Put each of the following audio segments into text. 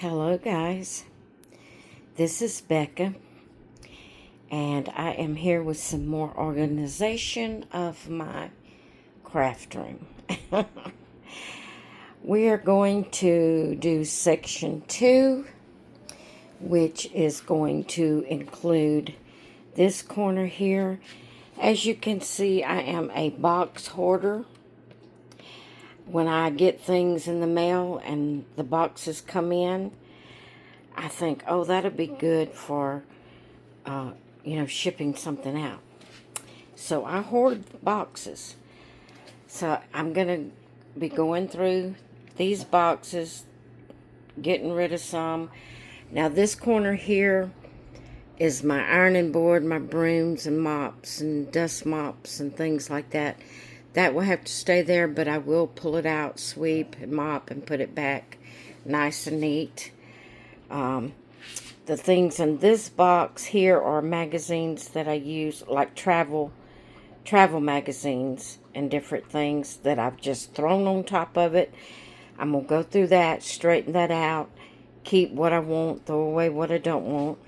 Hello guys, this is Becca and I am here with some more organization of my craft room. We are going to do section 2, which is going to include this corner here. As you can see, I am a box hoarder. When I get things in the mail and the boxes come in, I think, oh, that'll be good for, shipping something out. So I hoard boxes. So I'm going to be going through these boxes, getting rid of some. Now this corner here is my ironing board, my brooms and mops and dust mops and things like that. That will have to stay there, but I will pull it out, sweep and mop and put it back nice and neat. The things in this box here are magazines that I use, like travel magazines and different things that I've just thrown on top of it. I'm going to go through that, straighten that out, keep what I want, throw away what I don't want.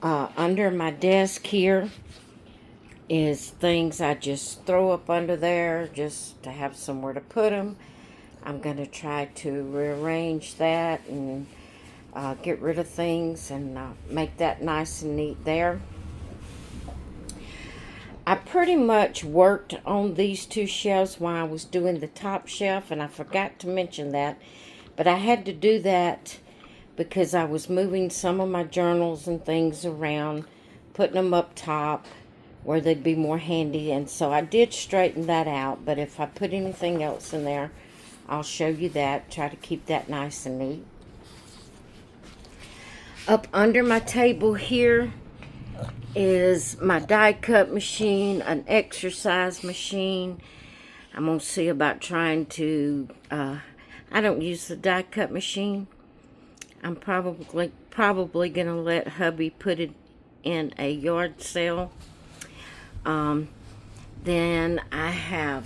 Under my desk here is things I just throw up under there just to have somewhere to put them. I'm going to try to rearrange that and get rid of things and make that nice and neat there. I pretty much worked on these two shelves while I was doing the top shelf, and I forgot to mention that, but I had to do that because I was moving some of my journals and things around, putting them up top where they'd be more handy, and so I did straighten that out. But if I put anything else in there, I'll show you that. Try to keep that nice and neat. Up under my table here is my die cut machine, an exercise machine. I'm going to see about trying to, I don't use the die cut machine. I'm probably going to let hubby put it in a yard sale. Then I have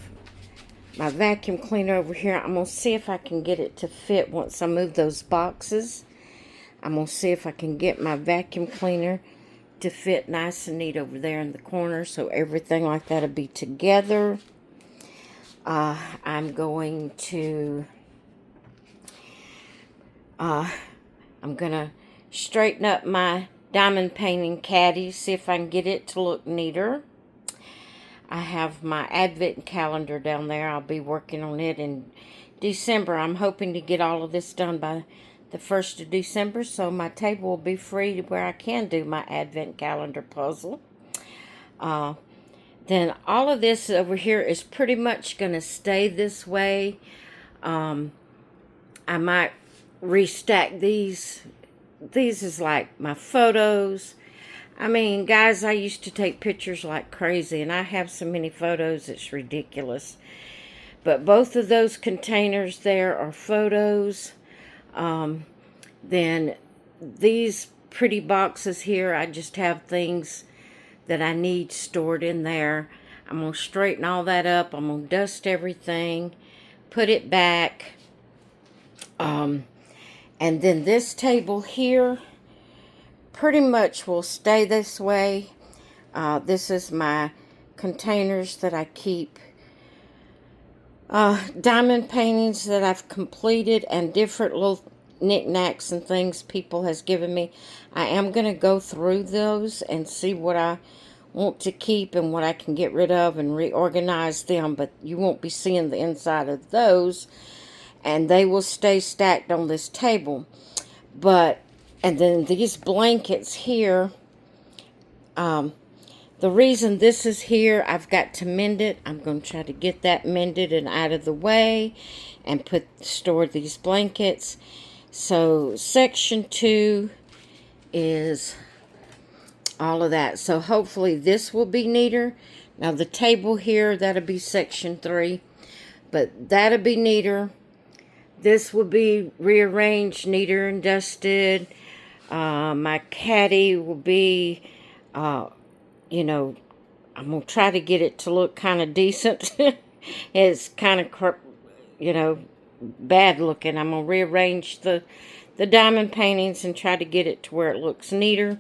my vacuum cleaner over here. I'm going to see if I can get it to fit once I move those boxes. I'm going to see if I can get my vacuum cleaner to fit nice and neat over there in the corner, so everything like that will be together. I'm going to straighten up my diamond painting caddy, see if I can get it to look neater. I have my advent calendar down there. I'll be working on it in December. I'm hoping to get all of this done by the 1st of December, so my table will be free where I can do my advent calendar puzzle. Then all of this over here is pretty much going to stay this way. I might restack these. These is like my photos. I mean, guys, I used to take pictures like crazy, and I have so many photos, it's ridiculous. But both of those containers there are photos. Then these pretty boxes here, I just have things that I need stored in there. I'm going to straighten all that up. I'm going to dust everything, put it back. And then this table here pretty much will stay this way. This is my containers that I keep diamond paintings that I've completed and different little knickknacks and things people has given me. I am going to go through those and see what I want to keep and what I can get rid of and reorganize them, but you won't be seeing the inside of those, and they will stay stacked on this table. And then these blankets here, the reason this is here, I've got to mend it. I'm going to try to get that mended and out of the way and store these blankets. So section 2 is all of that. So hopefully this will be neater. Now the table here, that'll be section 3. But that'll be neater. This will be rearranged, neater and dusted. My caddy will be, I'm going to try to get it to look kind of decent. It's kind of, bad looking. I'm going to rearrange the diamond paintings and try to get it to where it looks neater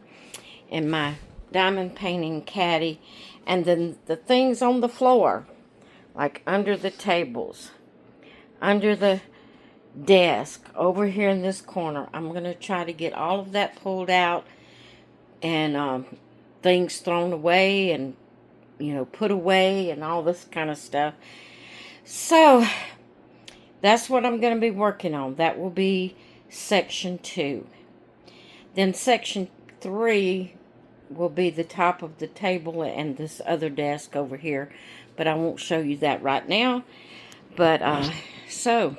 in my diamond painting caddy. And then the things on the floor, like under the tables, under the desk, over here in this corner, I'm going to try to get all of that pulled out and things thrown away and, you know, put away and all this kind of stuff. So that's what I'm going to be working on. That will be section 2. Then section 3 will be the top of the table and this other desk over here. But I won't show you that right now. But, so,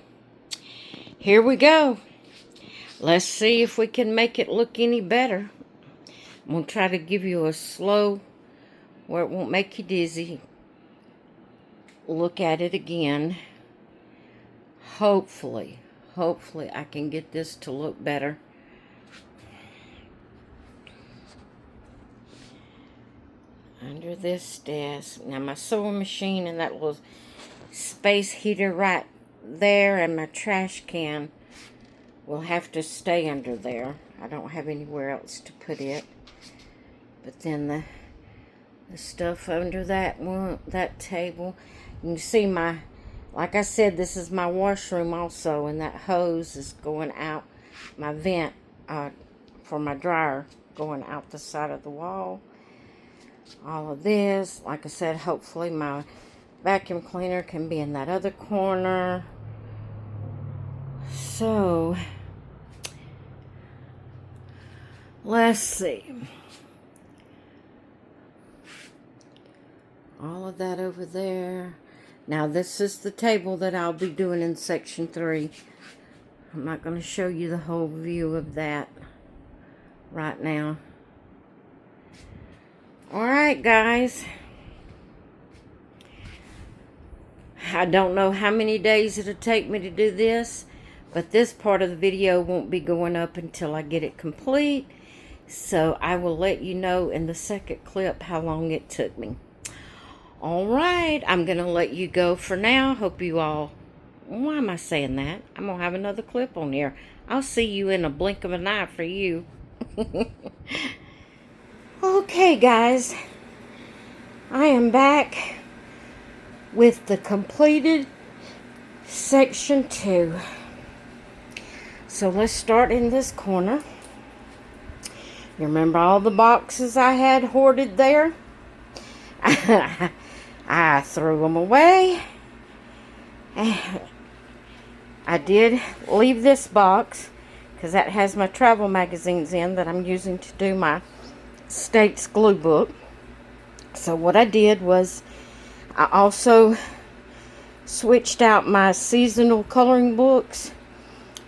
here we go. Let's see if we can make it look any better. I'm going to try to give you a slow, where it won't make you dizzy, look at it again. Hopefully I can get this to look better. Under this desk. Now my sewing machine and that little space heater right there and my trash can will have to stay under there. I don't have anywhere else to put it. But then the stuff under that one, that table, you can see my, like I said, this is my washroom also, and that hose is going out, my vent for my dryer going out the side of the wall. All of this, like I said, hopefully my vacuum cleaner can be in that other corner. So, let's see. All of that over there. Now, this is the table that I'll be doing in section 3. I'm not going to show you the whole view of that right now. Alright, guys. I don't know how many days it'll take me to do this, but this part of the video won't be going up until I get it complete. So I will let you know in the second clip how long it took me. Alright, I'm going to let you go for now. Hope you all... Why am I saying that? I'm going to have another clip on here. I'll see you in a blink of an eye for you. Okay, guys. I am back with the completed section 2. So let's start in this corner. You remember all the boxes I had hoarded there? I threw them away. I did leave this box because that has my travel magazines in that I'm using to do my States glue book. So what I did was I also switched out my seasonal coloring books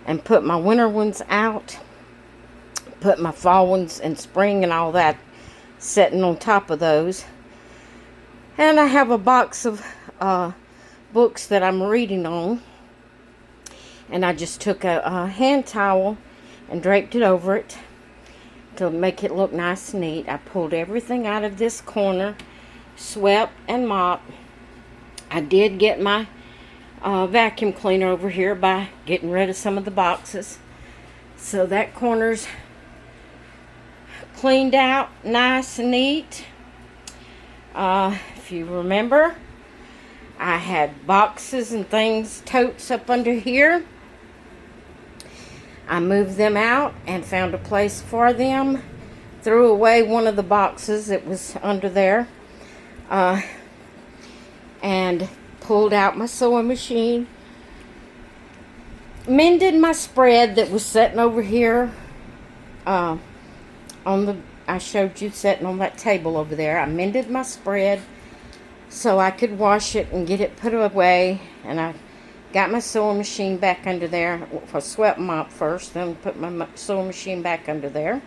and put my winter ones out, put my fall ones and spring and all that sitting on top of those. And I have a box of books that I'm reading on, and I just took a hand towel and draped it over it to make it look nice and neat. I pulled everything out of this corner, swept and mopped. I did get my vacuum cleaner over here by getting rid of some of the boxes. So that corner's cleaned out nice and neat. If you remember, I had boxes and things, totes up under here. I moved them out and found a place for them. Threw away one of the boxes that was under there. And pulled out my sewing machine. Mended my spread that was sitting over here. I showed you sitting on that table over there. I mended my spread so I could wash it and get it put away. And I got my sewing machine back under there. I swept and mopped first, then put my sewing machine back under there.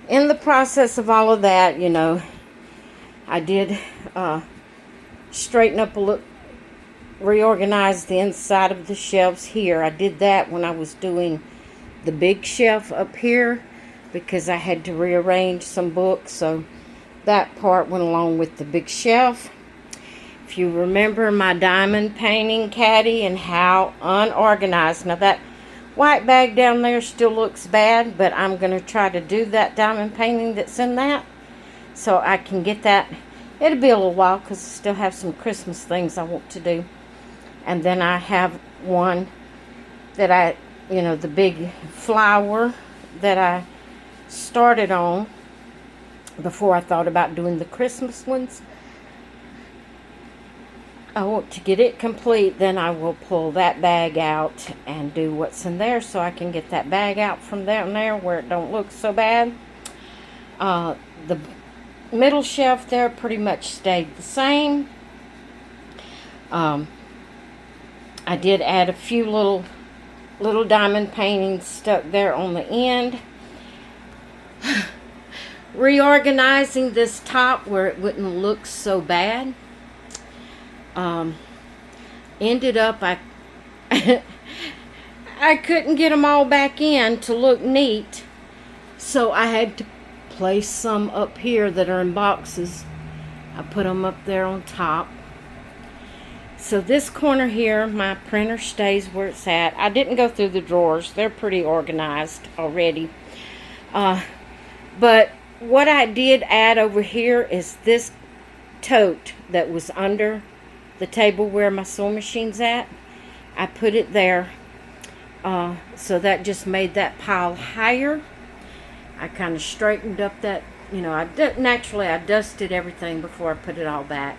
In the process of all of that, you know, I did straighten up a look, reorganize the inside of the shelves here. I did that when I was doing the big shelf up here because I had to rearrange some books, so that part went along with the big shelf. If you remember my diamond painting caddy and how unorganized. Now that white bag down there still looks bad, but I'm going to try to do that diamond painting that's in that so I can get that. It'll be a little while because I still have some Christmas things I want to do. And then I have one that the big flower that I started on before I thought about doing the Christmas ones. I want to get it complete, then I will pull that bag out and do what's in there so I can get that bag out from down there where it don't look so bad. The middle shelf there pretty much stayed the same. I did add a few little diamond paintings stuck there on the end. Reorganizing this top where it wouldn't look so bad. Ended up I couldn't get them all back in to look neat, so I had to place some up here that are in boxes. I put them up there on top. So this corner here, my printer stays where it's at. I didn't go through the drawers. They're pretty organized already. But what I did add over here is this tote that was under the table where my sewing machine's at. I put it there. So that just made that pile higher. I kind of straightened up that, naturally I dusted everything before I put it all back.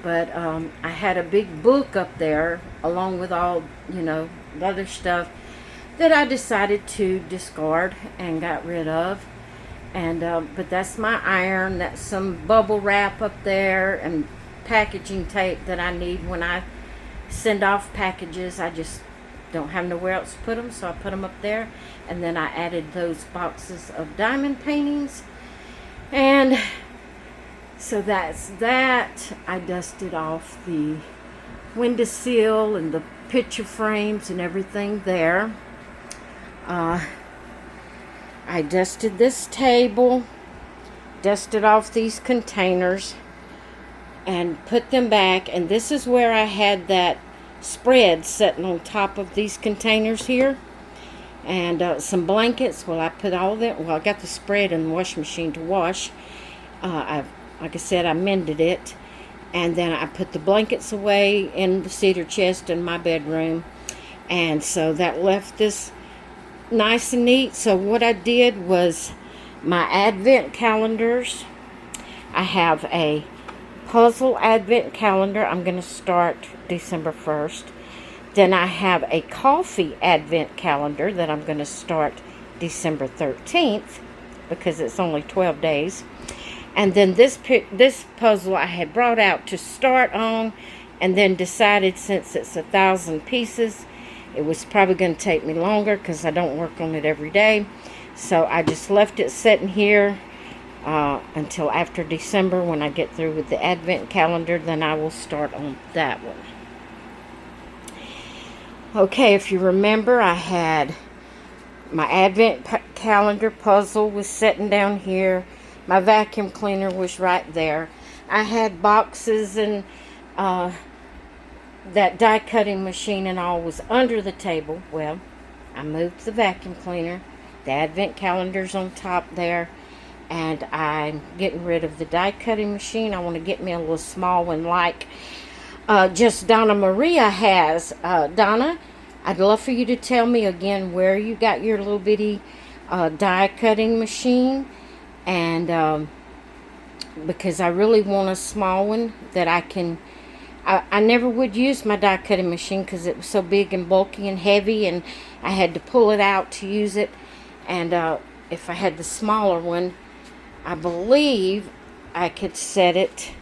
But I had a big book up there along with all, the other stuff that I decided to discard and got rid of. And but that's my iron. That's some bubble wrap up there and packaging tape that I need when I send off packages. I just don't have nowhere else to put them, so I put them up there. And then I added those boxes of diamond paintings. And so that's that. I dusted off the windowsill and the picture frames and everything there. I dusted this table, dusted off these containers, and put them back. And this is where I had that spread sitting on top of these containers here. And some blankets. Well, I put all that. Well, I got the spread in the washing machine to wash. Like I said, I mended it. And then I put the blankets away in the cedar chest in my bedroom. And so that left this nice and neat. So what I did was my advent calendars. I have a puzzle advent calendar. I'm going to start December 1st. Then I have a coffee advent calendar that I'm going to start December 13th because it's only 12 days. And then this puzzle I had brought out to start on, and then decided since it's 1,000 pieces, it was probably going to take me longer because I don't work on it every day. So I just left it sitting here until after December when I get through with the advent calendar. Then I will start on that one. Okay, if you remember, I had my advent calendar puzzle was sitting down here. My vacuum cleaner was right there. I had boxes and that die cutting machine and all was under the table. Well, I moved the vacuum cleaner. The advent calendar's on top there. And I'm getting rid of the die cutting machine. I want to get me a little small one like just Donna Maria has. Donna, I'd love for you to tell me again where you got your little bitty die cutting machine. And because I really want a small one that I can... I never would use my die cutting machine because it was so big and bulky and heavy, and I had to pull it out to use it. And if I had the smaller one, I believe I could set it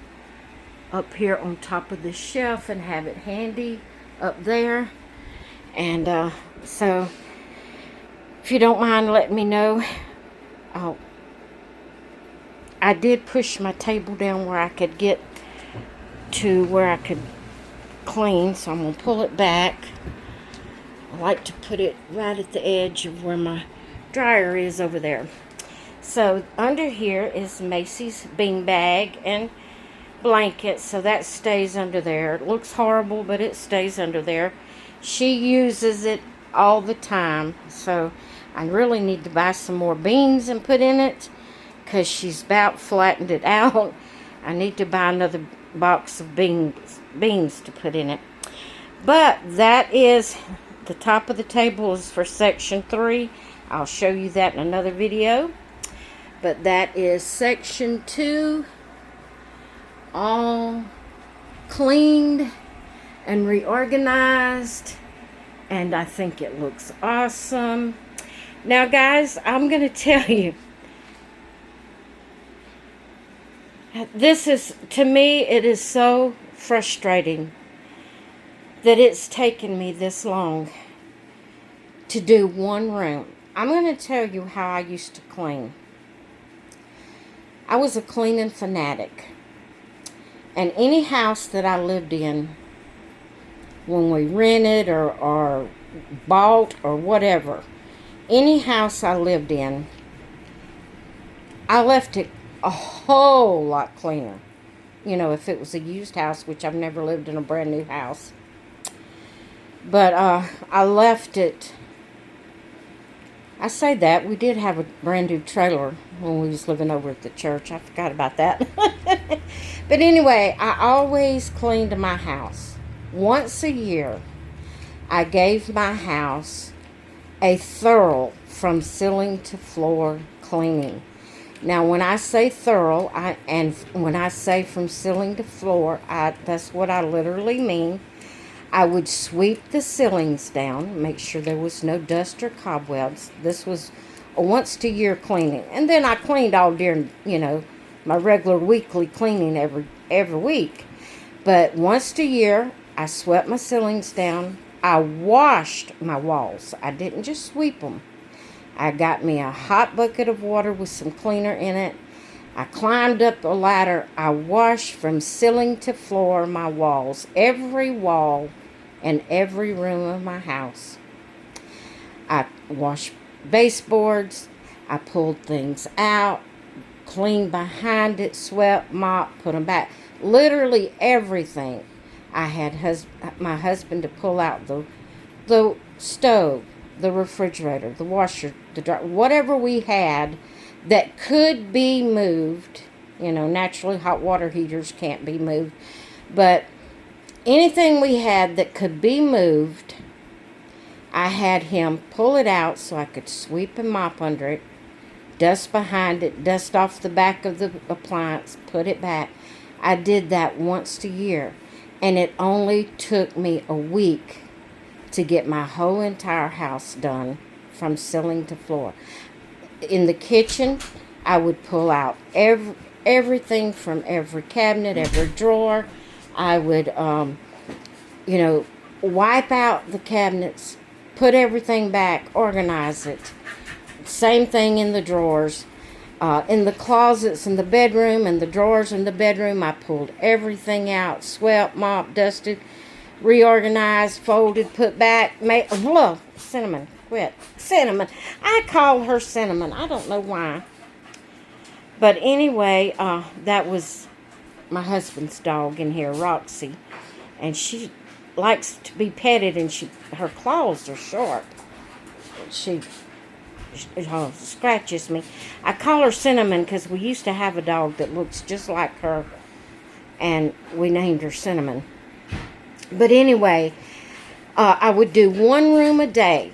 up here on top of the shelf and have it handy up there. And so if you don't mind letting me know. I did push my table down where I could get to where I could clean, so I'm going to pull it back. I like to put it right at the edge of where my dryer is over there. So under here is Macy's bean bag, and blanket, so that stays under there. It looks horrible, but it stays under there. She uses it all the time, so I really need to buy some more beans and put in it, because she's about flattened it out. I need to buy another box of beans to put in it. But that is, the top of the table is for section 3. I'll show you that in another video. But that is section 2, all cleaned and reorganized, and I think it looks awesome. Now guys, I'm going to tell you, this is, to me, it is so frustrating that it's taken me this long to do one room. I'm going to tell you how I used to clean. I was a cleaning fanatic. And any house that I lived in, when we rented or bought or whatever, any house I lived in, I left it a whole lot cleaner. You know, if it was a used house, which I've never lived in a brand new house. But I left it, I say that, we did have a brand new trailer when we was living over at the church. I forgot about that. But anyway, I always cleaned my house. Once a year, I gave my house a thorough from ceiling to floor cleaning. Now, when I say thorough, and when I say from ceiling to floor, that's what I literally mean. I would sweep the ceilings down, make sure there was no dust or cobwebs. This was a once-a-year cleaning. And then I cleaned all during, you know, my regular weekly cleaning every week. But once a year, I swept my ceilings down. I washed my walls. I didn't just sweep them. I got me a hot bucket of water with some cleaner in it. I climbed up a ladder. I washed from ceiling to floor my walls, every wall in every room of my house. I washed baseboards. I pulled things out, cleaned behind it, swept, mopped, put them back. Literally everything. I had my husband to pull out the stove, the refrigerator, the washer, the dryer, whatever we had that could be moved. You know, naturally hot water heaters can't be moved. But anything we had that could be moved, I had him pull it out so I could sweep and mop under it, dust behind it, dust off the back of the appliance, put it back. I did that once a year. And it only took me a week to get my whole entire house done from ceiling to floor. In the kitchen, I would pull out everything from every cabinet, every drawer. I would, you know, wipe out the cabinets, put everything back, organize it. Same thing in the drawers. In the closets in the bedroom and the drawers in the bedroom, I pulled everything out, swept, mopped, dusted, reorganized, folded, put back. Hello, Cinnamon, quit. Cinnamon. I call her Cinnamon. I don't know why. But anyway, that was my husband's dog in here, Roxy. And she likes to be petted, and her claws are sharp. She scratches me. I call her Cinnamon because we used to have a dog that looks just like her, and we named her Cinnamon. But anyway, I would do one room a day,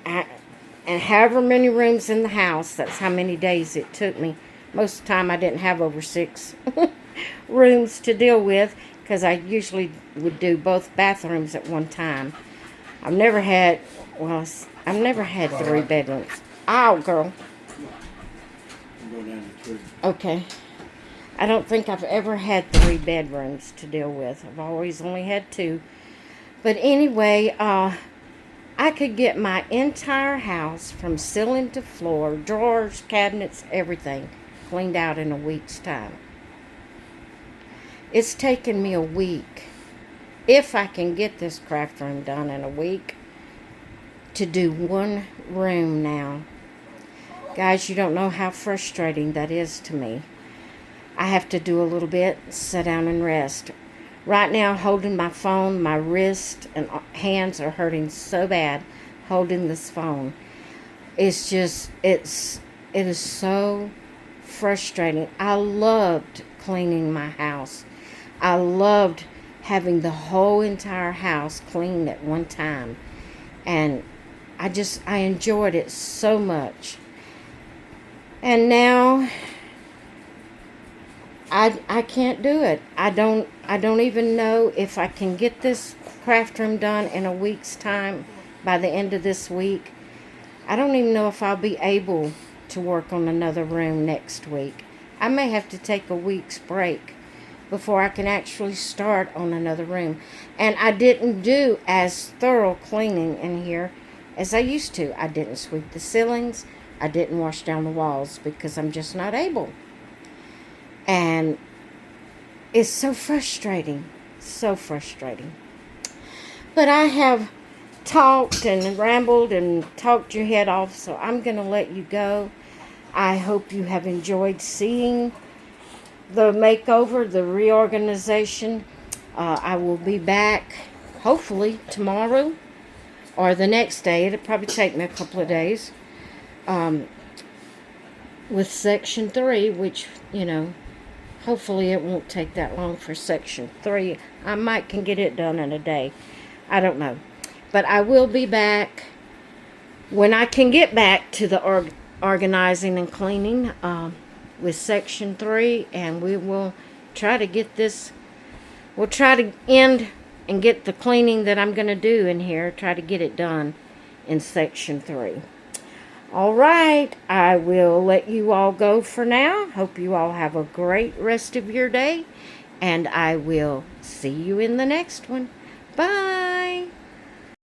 and however many rooms in the house, that's how many days it took me. Most of the time I didn't have over 6 rooms to deal with, because I usually would do both bathrooms at one time. I've never had 3 bedrooms. Ow, girl. Okay. I don't think I've ever had 3 bedrooms to deal with. I've always only had 2. But anyway, I could get my entire house from ceiling to floor, drawers, cabinets, everything, cleaned out in a week's time. It's taken me a week, if I can get this craft room done in a week, to do one room now. Guys, you don't know how frustrating that is to me. I have to do a little bit, sit down and rest. Right now, holding my phone, my wrist and hands are hurting so bad holding this phone. It's just, it is so frustrating. I loved cleaning my house. I loved having the whole entire house cleaned at one time. And I enjoyed it so much. And now I can't do it. I don't even know if I can get this craft room done in a week's time by the end of this week. I don't even know if I'll be able to work on another room next week. I may have to take a week's break before I can actually start on another room. And I didn't do as thorough cleaning in here as I used to. I didn't sweep the ceilings. I didn't wash down the walls because I'm just not able. And it's so frustrating. So frustrating. But I have talked and rambled and talked your head off, so I'm going to let you go. I hope you have enjoyed seeing the makeover, the reorganization. I will be back hopefully tomorrow or the next day. It'll probably take me a couple of days with section 3, which, you know, hopefully it won't take that long for section 3. I might can get it done in a day. I don't know. But I will be back when I can get back to the organizing and cleaning with section 3, and we will try to get this, we'll try to end and get the cleaning that I'm going to do in here, try to get it done in section 3. All right, I will let you all go for now. Hope you all have a great rest of your day, and I will see you in the next one. Bye.